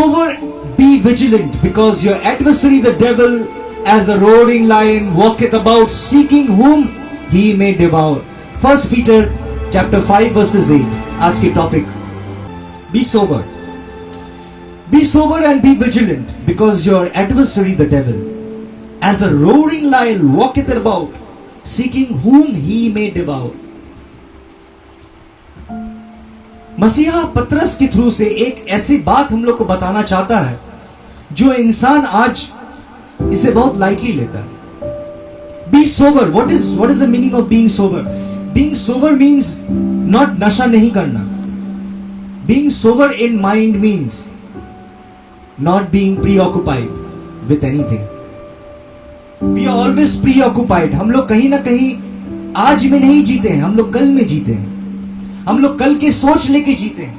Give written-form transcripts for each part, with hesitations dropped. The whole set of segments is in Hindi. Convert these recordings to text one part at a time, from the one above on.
sober, be vigilant, because your adversary the devil, as a roaring lion, walketh about, seeking whom he may devour. 1 Peter chapter 5 verses 8. आज की topic, be sober. Be sober and be vigilant, because your adversary the devil, as a roaring lion, walketh about, seeking whom he may devour. मसीहा पतरस के थ्रू से एक ऐसी बात हम लोग को बताना चाहता है जो इंसान आज इसे बहुत लाइटली लेता है. Be sober. What is the meaning of being sober? Being sober means not नशा नहीं करना. Being sober in mind means not being preoccupied with anything. We are always preoccupied. हम लोग कहीं ना कहीं आज में नहीं जीते हैं, हम लोग कल में जीते हैं. हम लोग कल के सोच लेके जीते हैं,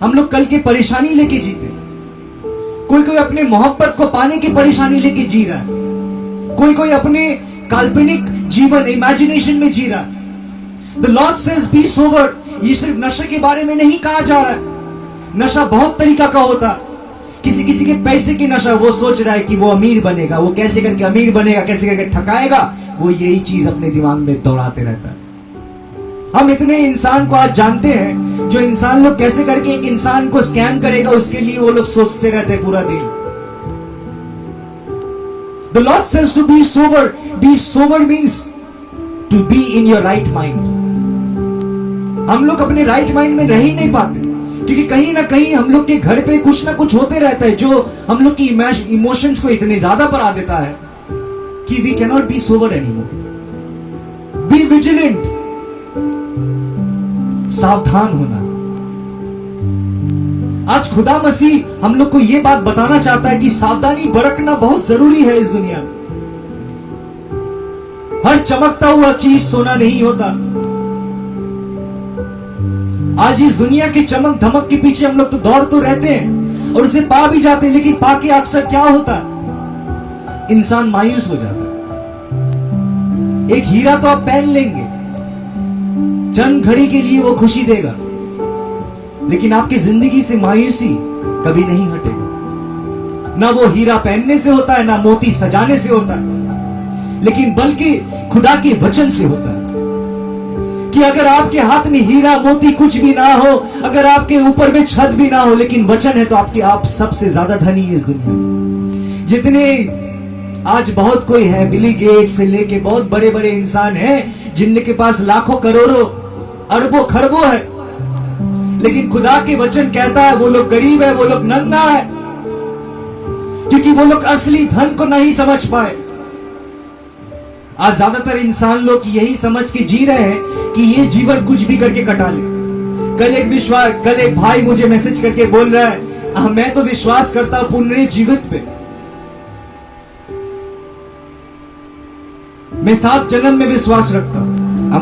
हम लोग कल के परेशानी लेके जीते हैं. कोई कोई अपने मोहब्बत को पाने की परेशानी लेके जी रहा है, कोई कोई अपने काल्पनिक जीवन इमेजिनेशन में जी रहा है. The Lord says be sober. ये सिर्फ नशे के बारे में नहीं कहा जा रहा है. नशा बहुत तरीका का होता है. किसी किसी के पैसे की नशा, वो सोच रहा है कि वो अमीर बनेगा, वो कैसे करके अमीर बनेगा, कैसे करके ठकाएगा, वो यही चीज अपने दिमाग में दौड़ाते रहता है. हम इतने इंसान को आज जानते हैं जो इंसान लोग कैसे करके एक इंसान को स्कैम करेगा, उसके लिए वो लोग सोचते रहते हैं पूरा दिन. The Lord says to be sober. Be sober means to be in your right mind. हम लोग अपने राइट माइंड में रह ही नहीं पाते, क्योंकि कहीं ना कहीं हम लोग के घर पे कुछ ना कुछ होते रहता है जो हम लोग की इमोशंस को इतने ज्यादा बढ़ा देता है कि we cannot be sober anymore. Be vigilant. सावधान होना. आज खुदा मसीह हम लोग को यह बात बताना चाहता है कि सावधानी बरतना बहुत जरूरी है इस दुनिया में. हर चमकता हुआ चीज सोना नहीं होता. आज इस दुनिया के चमक धमक के पीछे हम लोग तो दौड़ तो रहते हैं और उसे पा भी जाते हैं, लेकिन पाके अक्सर क्या होता है, इंसान मायूस हो जाता है. एक हीरा तो आप पहन लेंगे, चंद घड़ी के लिए वो खुशी देगा, लेकिन आपकी जिंदगी से मायूसी कभी नहीं हटेगा. ना वो हीरा पहनने से होता है, ना मोती सजाने से होता है, लेकिन बल्कि खुदा के वचन से होता है. कि अगर आपके हाथ में हीरा मोती कुछ भी ना हो, अगर आपके ऊपर में छत भी ना हो, लेकिन वचन है, तो आप सबसे ज्यादा धनी है इस दुनिया में. जितने आज बहुत कोई है, बिली गेट से लेके बहुत बड़े बड़े इंसान हैं जिनके पास लाखों करोड़ों अरबों खरबों है, लेकिन खुदा के वचन कहता है वो लोग गरीब है, वो लोग नंगा है, क्योंकि वो लोग असली धन को नहीं समझ पाए. आज ज्यादातर इंसान लोग यही समझ के जी रहे हैं कि ये जीवन कुछ भी करके कटा ले. कल एक भाई मुझे मैसेज करके बोल रहा है, मैं तो विश्वास करता हूं पुनर्जीवित पे, मैं 7 जन्म में विश्वास रखता हूं.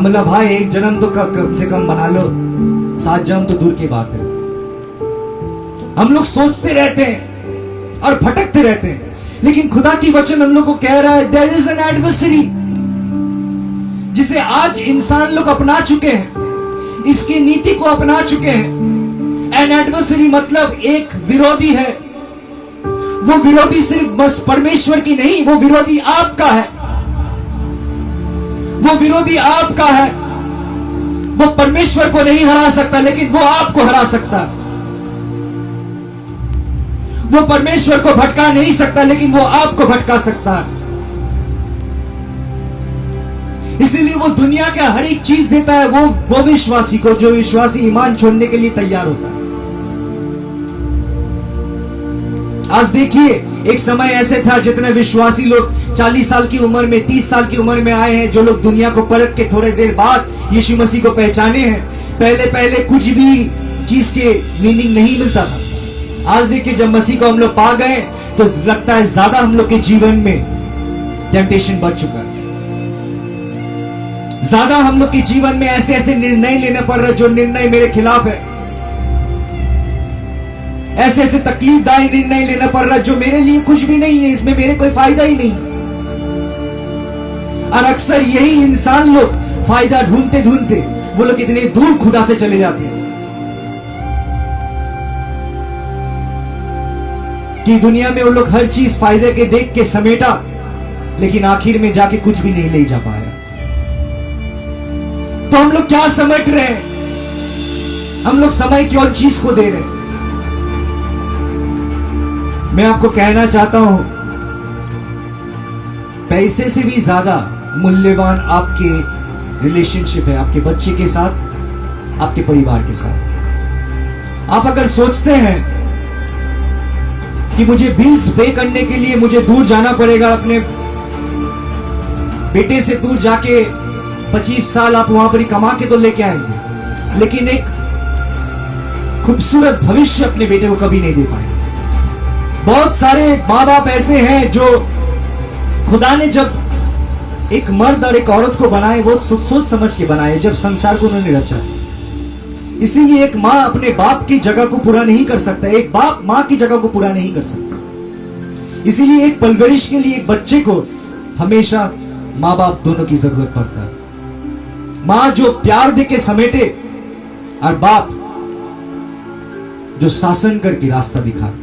बोला भाई एक जन्म तो कम से कम बना लो, 7 जन्म तो दूर की बात है. हम लोग सोचते रहते हैं और भटकते रहते हैं, लेकिन खुदा की वचन हम लोग को कह रहा है देयर इज एन एडवर्सरी, जिसे आज इंसान लोग अपना चुके हैं, इसकी नीति को अपना चुके हैं. एन एडवर्सरी मतलब एक विरोधी है. वो विरोधी सिर्फ बस परमेश्वर की नहीं, वो विरोधी आपका है. वो विरोधी आपका है. वो परमेश्वर को नहीं हरा सकता, लेकिन वो आपको हरा सकता है. वो परमेश्वर को भटका नहीं सकता, लेकिन वो आपको भटका सकता है. इसीलिए वो दुनिया का हर एक चीज देता है वो विश्वासी को, जो विश्वासी ईमान छोड़ने के लिए तैयार होता है. आज देखिए, एक समय ऐसे था जितने विश्वासी लोग 40 साल की उम्र में, 30 साल की उम्र में आए हैं, जो लोग दुनिया को परख के थोड़े देर बाद यीशु मसीह को पहचाने हैं. पहले कुछ भी चीज के मीनिंग नहीं मिलता था. आज देखिए, जब मसीह को हम लोग पा गए तो लगता है ज्यादा हम लोग के जीवन में टेम्पटेशन बढ़ चुका है. ज्यादा हम लोग के जीवन में ऐसे ऐसे निर्णय लेने पड़ रहे जो निर्णय मेरे खिलाफ है. ऐसे ऐसे तकलीफदायक निर्णय लेना पड़ रहा है जो मेरे लिए कुछ भी नहीं है, इसमें मेरे कोई फायदा ही नहीं. और अक्सर यही इंसान लोग फायदा ढूंढते ढूंढते वो लोग इतने दूर खुदा से चले जाते हैं. कि दुनिया में वो लोग हर चीज फायदे के देख के समेटा, लेकिन आखिर में जाके कुछ भी नहीं ले जा पाया। तो हम लोग क्या समेट रहे हैं? हम लोग समय की और चीज को दे रहे हैं। मैं आपको कहना चाहता हूं, पैसे से भी ज्यादा मूल्यवान आपके रिलेशनशिप है, आपके बच्चे के साथ, आपके परिवार के साथ। आप अगर सोचते हैं कि मुझे बिल्स पे करने के लिए मुझे दूर जाना पड़ेगा, अपने बेटे से दूर जाके 25 साल आप वहां पर ही कमा के तो लेके आएंगे, लेकिन एक खूबसूरत भविष्य अपने बेटे को कभी नहीं दे पाएंगे। बहुत सारे माँ बाप ऐसे हैं जो खुदा ने जब एक मर्द और एक औरत को बनाए, वो सोच समझ के बनाए जब संसार को उन्होंने रचा। इसीलिए एक माँ अपने बाप की जगह को पूरा नहीं कर सकता, एक बाप माँ की जगह को पूरा नहीं कर सकता। इसीलिए एक परवरिश के लिए एक बच्चे को हमेशा माँ बाप दोनों की जरूरत पड़ता है। माँ जो प्यार दे के समेटे और बाप जो शासन करके रास्ता दिखाए।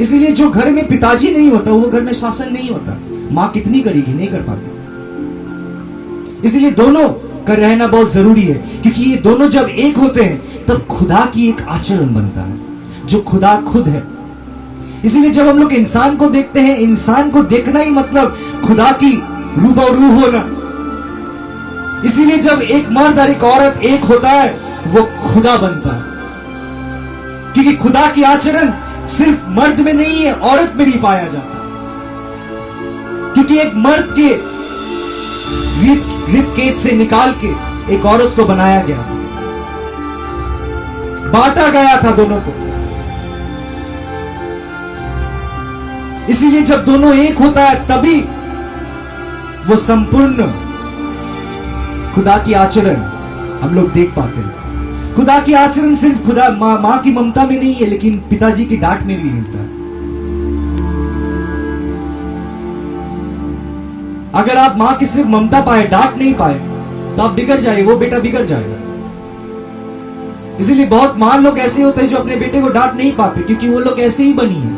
इसलिए जो घर में पिताजी नहीं होता वो घर में शासन नहीं होता। मां कितनी करेगी, नहीं कर पाती। इसलिए दोनों का रहना बहुत जरूरी है, क्योंकि ये दोनों जब एक होते हैं तब खुदा की एक आचरण बनता है जो खुदा खुद है। इसलिए जब हम लोग इंसान को देखते हैं, इंसान को देखना ही मतलब खुदा की रूबरू होना। इसीलिए जब एक मर्द और एक औरत एक होता है वो खुदा बनता है, क्योंकि खुदा की आचरण सिर्फ मर्द में नहीं है, औरत में भी पाया जाता है। क्योंकि एक मर्द के रिब केज से निकाल के एक औरत को बनाया गया, बांटा गया था दोनों को। इसीलिए जब दोनों एक होता है तभी वो संपूर्ण खुदा की आचरण हम लोग देख पाते हैं। खुदा की आचरण सिर्फ खुदा मां की ममता में नहीं है, लेकिन पिताजी की डांट में भी मिलता है। अगर आप मां की सिर्फ ममता पाए, डांट नहीं पाए, तो आप बिगड़ जाए, वो बेटा बिगड़ जाएगा। इसीलिए बहुत मां लोग ऐसे होते हैं जो अपने बेटे को डांट नहीं पाते, क्योंकि वो लोग ऐसे ही बनी है।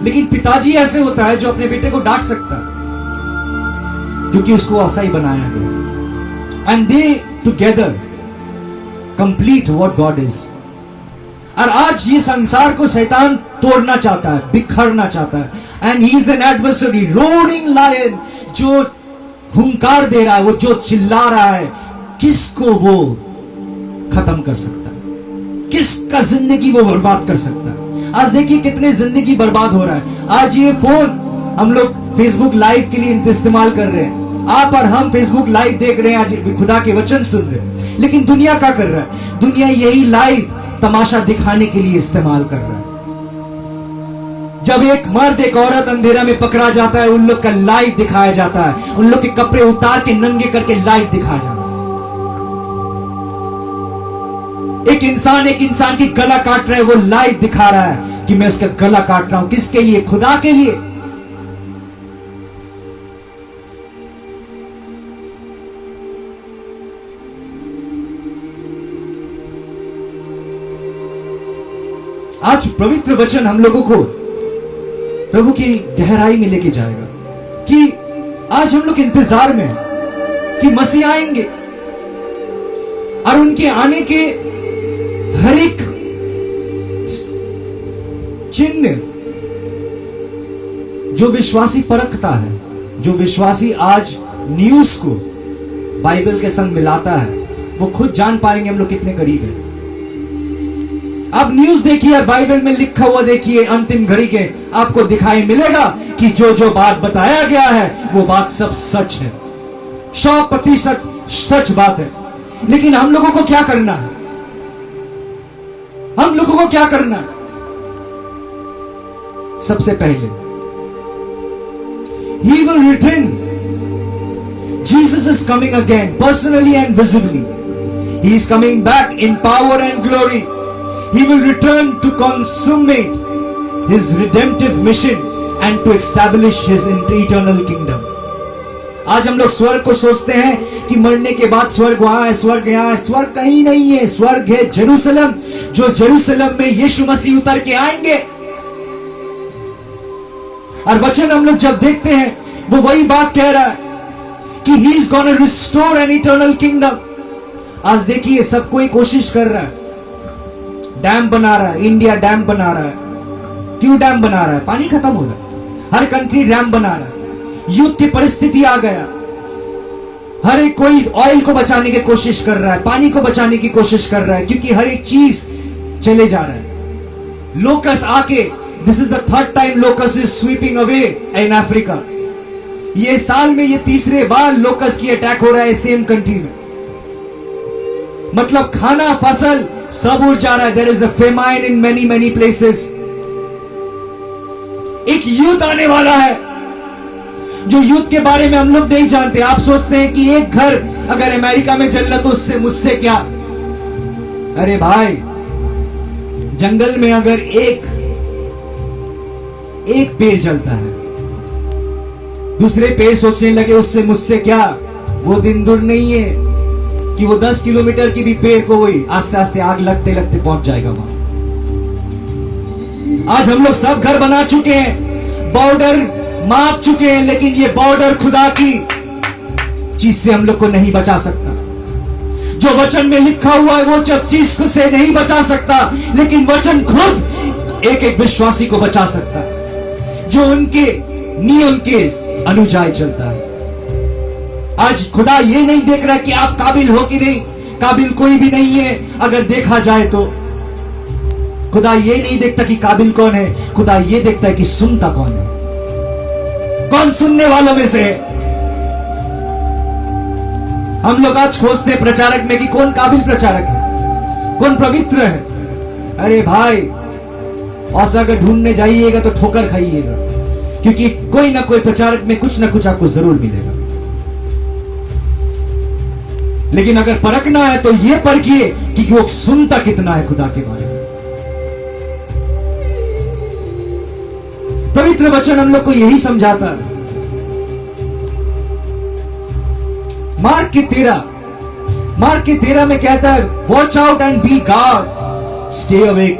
लेकिन पिताजी ऐसे होता है जो अपने बेटे को डांट सकता है, क्योंकि उसको ऐसा ही बनाया गया। And they together complete what God is. और आज ये संसार को शैतान तोड़ना चाहता है, बिखरना चाहता है। And he is an adversary, roaring lion, जो हुंकार दे रहा है, वो जो चिल्ला रहा है, किसको वो खत्म कर सकता है, किसका जिंदगी वो बर्बाद कर सकता है। आज देखिए कितने जिंदगी बर्बाद हो रहा है। आज ये फोन हम लोग फेसबुक लाइव के लिए इस्तेमाल कर रहे हैं, आप और हम फेसबुक लाइव देख रहे हैं, आज खुदा के वचन सुन रहे हैं। लेकिन दुनिया क्या कर रहा है? दुनिया यही लाइव तमाशा दिखाने के लिए इस्तेमाल कर रहा है। जब एक मर्द एक औरत अंधेरा में पकड़ा जाता है, उन लोग का लाइव दिखाया जाता है, उन लोग के कपड़े उतार के नंगे करके लाइव दिखाया जाता है। एक इंसान की गला काट रहा है, वो लाइव दिखा रहा है कि मैं उसका गला काट रहा हूं। किसके लिए? खुदा के लिए। आज पवित्र वचन हम लोगों को प्रभु की गहराई में लेके जाएगा कि आज हम लोग इंतजार में हैं कि मसीह आएंगे और उनके आने के हर एक चिन्ह जो विश्वासी परखता है, जो विश्वासी आज न्यूज को बाइबल के संग मिलाता है, वो खुद जान पाएंगे हम लोग कितने करीब हैं। अब न्यूज देखिए, बाइबल में लिखा हुआ देखिए, अंतिम घड़ी के आपको दिखाई मिलेगा कि जो जो बात बताया गया है वो बात सब सच है, 100% सच बात है। लेकिन हम लोगों को क्या करना है? हम लोगों को क्या करना है? सबसे पहले He will return. Jesus is coming again, personally and visibly. He is coming back in power and glory. He will return to consummate His redemptive mission and to establish His eternal kingdom. आज हम लोग स्वर्ग को सोचते हैं कि मरने के बाद स्वर्ग वहां है, स्वर्ग यहां है। स्वर्ग कहीं नहीं है, स्वर्ग है जेरूसलम, जो जेरूसलम में यीशु मसीह उतर के आएंगे। और वचन हम लोग जब देखते हैं वो वही बात कह रहा है कि he is gonna restore an eternal kingdom. आज देखिए सब कोई कोशिश कर रहा है, डैम बना रहा है, इंडिया डैम बना रहा है। क्यों डैम बना रहा है? पानी खत्म हो रहा है, हर कंट्री डैम बना रहा है। युद्ध की परिस्थिति आ गया, हर एक कोई ऑयल को बचाने की कोशिश कर रहा है, पानी को बचाने की कोशिश कर रहा है, क्योंकि हर एक चीज चले जा रहा है। लोकस आके, this is the third time locus is sweeping away in Africa. ये साल में ये तीसरे बार लोकस की अटैक हो रहा है सेम कंट्री में। मतलब खाना, फसल सब उड़ जा रहा है। There is a famine in many many places. एक युद्ध आने वाला है, जो युद्ध के बारे में हम लोग नहीं जानते। आप सोचते हैं कि एक घर अगर अमेरिका में जल रहा तो उससे मुझसे क्या? अरे भाई, जंगल में अगर एक पेड़ जलता है, दूसरे पेड़ सोचने लगे उससे मुझसे क्या। वो दिन दूर नहीं है कि वो 10 किलोमीटर की भी पेड़ को वही आस्ते आस्ते आग लगते लगते पहुंच जाएगा वहां। आज हम लोग सब घर बना चुके हैं, बॉर्डर माप चुके हैं, लेकिन ये बॉर्डर खुदा की चीज से हम लोग को नहीं बचा सकता। जो वचन में लिखा हुआ है वो जब चीज से नहीं बचा सकता, लेकिन वचन खुद एक एक विश्वासी को बचा सकता है, जो उनके नियम के अनुजाय चलता है। आज खुदा ये नहीं देख रहा कि आप काबिल हो कि नहीं, काबिल कोई भी नहीं है। अगर देखा जाए तो खुदा ये नहीं देखता कि काबिल कौन है, खुदा ये देखता है कि सुनता कौन है, कौन सुनने वालों में से है। हम लोग आज खोजते हैं प्रचारक में कि कौन काबिल प्रचारक है, कौन पवित्र है। अरे भाई, ऐसा अगर ढूंढने जाइएगा तो ठोकर खाइएगा, क्योंकि कोई ना कोई प्रचारक में कुछ ना कुछ आपको जरूर मिलेगा। लेकिन अगर परखना है तो यह परखिए कि वो सुनता कितना है खुदा के बारे में। पवित्र वचन हम लोग को यही समझाता है। मार्क के 13 में कहता है, watch out and be guard, stay awake.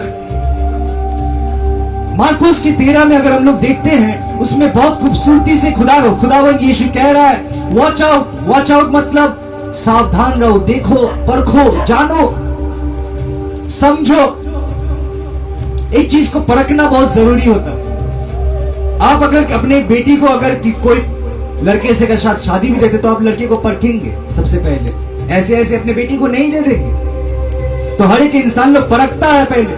मार्कुस के 13 में अगर हम लोग देखते हैं, उसमें बहुत खूबसूरती से खुदावंद यीशु कह रहा है, वॉच आउट मतलब सावधान रहो, देखो, परखो, जानो, समझो। एक चीज को परखना बहुत जरूरी होता है। आप अगर अपने बेटी को अगर कोई लड़के से का साथ शादी भी देते तो आप लड़के को परखेंगे सबसे पहले, ऐसे ऐसे अपने बेटी को नहीं दे देंगे। तो हर एक इंसान लोग परखता है पहले,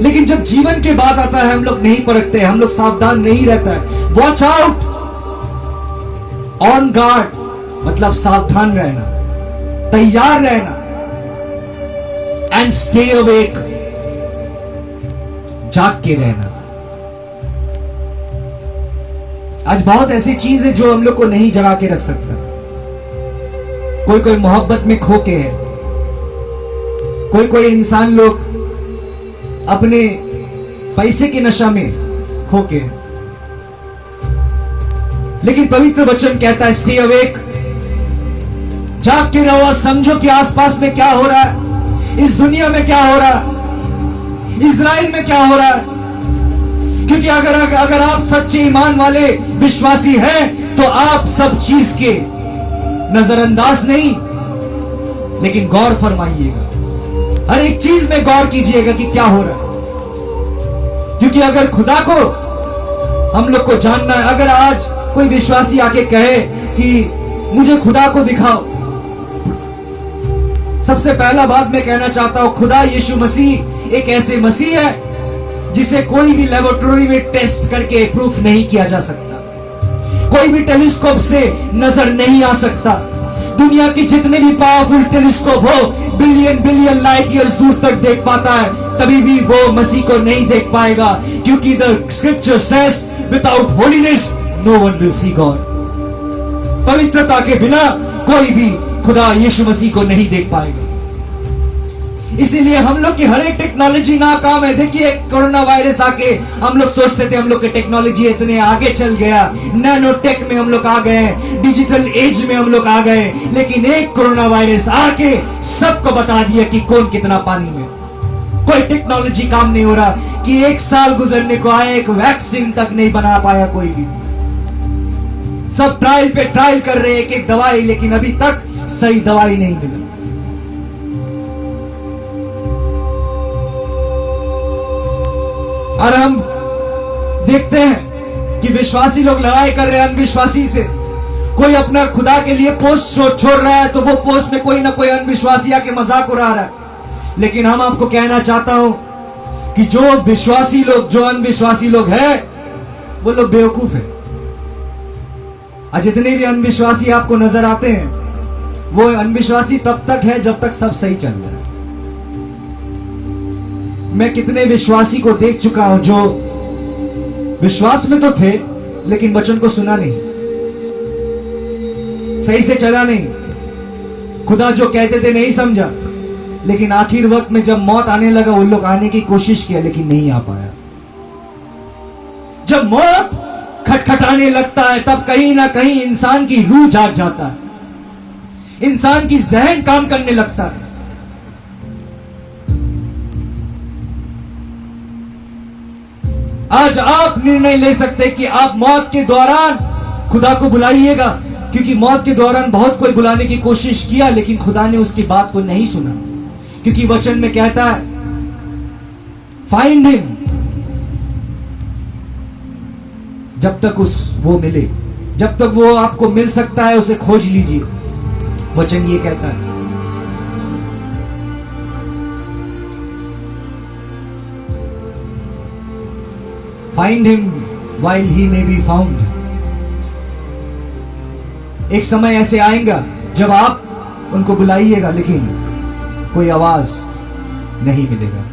लेकिन जब जीवन के बाद आता है हम लोग नहीं परखते, हम लोग सावधान नहीं रहता है। वॉच आउट, ऑन गार्ड मतलब सावधान रहना, तैयार रहना, एंड स्टे अवेक जाग के रहना। आज बहुत ऐसी चीज है जो हम लोग को नहीं जगा के रख सकता। कोई मोहब्बत में खो के है, कोई इंसान लोग अपने पैसे के नशा में खो के है। लेकिन पवित्र वचन कहता है स्टे अवेक, जाग के रहो, समझो कि आसपास में क्या हो रहा है, इस दुनिया में क्या हो रहा है, इजराइल में क्या हो रहा है। क्योंकि अगर आप सच्चे ईमान वाले विश्वासी हैं तो आप सब चीज के नजरअंदाज नहीं, लेकिन गौर फरमाइएगा, हर एक चीज में गौर कीजिएगा कि क्या हो रहा है। क्योंकि अगर खुदा को हम लोग को जानना है, अगर आज कोई विश्वासी आके कहे कि मुझे खुदा को दिखाओ, सबसे पहला बात मैं कहना चाहता हूं, खुदा यीशु मसीह एक ऐसे मसीह है जिसे कोई भी लेबोरेटरी में टेस्ट करके प्रूफ नहीं किया जा सकता, कोई भी टेलीस्कोप से नजर नहीं आ सकता। दुनिया के जितने भी पावरफुल टेलीस्कोप हो बिलियन लाइट ईयर्स दूर तक देख पाता है, तभी भी वो मसीह को नहीं देख पाएगा, क्योंकि the scripture says without holiness no one will see God. पवित्रता के बिना कोई भी खुदा यीशु मसीह को नहीं देख पाएगा। इसीलिए हम लोग की हर एक टेक्नोलॉजी नाकाम है। देखिए कोरोना वायरस आके हम लोग सोचते थे हम लोग की टेक्नोलॉजी इतने आगे चल गया, नैनो टेक में हम लोग आ गए, डिजिटल एज में हम लोग आ गए, लेकिन एक कोरोना वायरस आके सबको बता दिया कि कौन कितना पानी में। कोई टेक्नोलॉजी काम नहीं हो रहा कि 1 साल गुजरने को आया, एक वैक्सीन तक नहीं बना पाया कोई भी। सब ट्रायल पे ट्रायल कर रहे हैं, एक दवाई, लेकिन अभी तक सही दवाई नहीं मिली। और हम देखते हैं कि विश्वासी लोग लड़ाई कर रहे हैं अनविश्वासी से। कोई अपना खुदा के लिए पोस्ट छोड़ रहा है तो वो पोस्ट में कोई ना कोई अनविश्वासी आके मजाक उड़ा रहा है। लेकिन हम आपको कहना चाहता हूं कि जो विश्वासी लोग, जो अनविश्वासी लोग हैं, वो लोग बेवकूफ है। और जितने भी अनविश्वासी आपको नजर आते हैं, वो अनविश्वासी तब तक है जब तक सब सही चल रहा है। मैं कितने विश्वासी को देख चुका हूं जो विश्वास में तो थे लेकिन वचन को सुना नहीं, सही से चला नहीं, खुदा जो कहते थे नहीं समझा, लेकिन आखिर वक्त में जब मौत आने लगा उन लोग आने की कोशिश किया लेकिन नहीं आ पाया। जब मौत खटखटाने लगता है तब कहीं ना कहीं इंसान की रूह जाग जाता है, इंसान की जहन काम करने लगता है। आज आप निर्णय ले सकते कि आप मौत के दौरान खुदा को बुलाइएगा, क्योंकि मौत के दौरान बहुत कोई बुलाने की कोशिश किया लेकिन खुदा ने उसकी बात को नहीं सुना, क्योंकि वचन में कहता है फाइंड हिम, जब तक वो मिले, जब तक वो आपको मिल सकता है उसे खोज लीजिए। वचन ये कहता है। Find him while he may be found। एक समय ऐसे आएगा जब आप उनको बुलाइएगा लेकिन कोई आवाज नहीं मिलेगा।